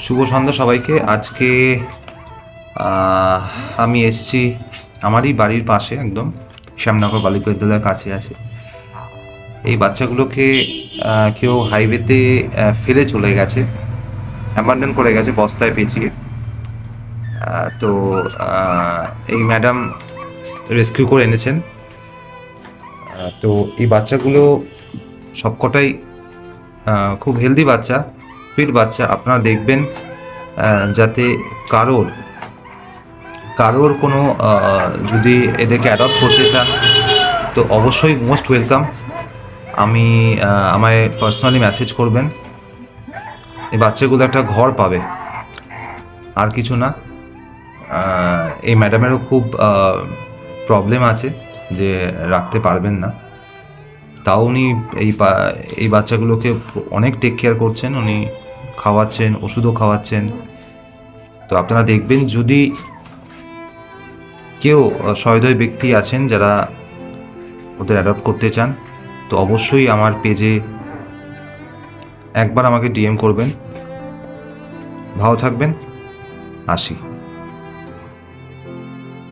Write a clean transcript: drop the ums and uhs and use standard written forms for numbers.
শুভ সন্ধ্যা সবাইকে। আজকে আমি এসছি আমারই বাড়ির পাশে, একদম শ্যামনগর বালিকা বিদ্যালয়ের কাছে আছে। এই বাচ্চাগুলোকে কেউ হাইওয়েতে ফেলে চলে গেছে, অ্যাবান্ডন করে গেছে বস্তায় পেঁচিয়ে। তো এই ম্যাডাম রেস্কিউ করে এনেছেন। তো এই বাচ্চাগুলো সবকটাই খুব হেলদি বাচ্চা, ফিট বাচ্চা। আপনারা দেখবেন যাতে কারোর কোনো যদি এদেরকে অ্যাডপ্ট করতে চান তো অবশ্যই মোস্ট ওয়েলকাম। আমায় পার্সোনালি মেসেজ করবেন। এই বাচ্চাগুলো একটা ঘর পাবে, আর কিছু না। এই ম্যাডামেরও খুব প্রবলেম আছে যে রাখতে পারবেন না, তাও উনি এই বাচ্চাগুলোকে অনেক টেক কেয়ার করছেন। উনি খাওয়াচ্ছেন, ওষুধও খাওয়াচ্ছেন। তো আপনারা দেখবেন, যদি কেউ সহৃদয় ব্যক্তি আছেন যারা ওদের অ্যাডপ্ট করতে চান তো অবশ্যই আমার পেজে একবার আমাকে ডিএম করবেন। ভালো থাকবেন, আসি।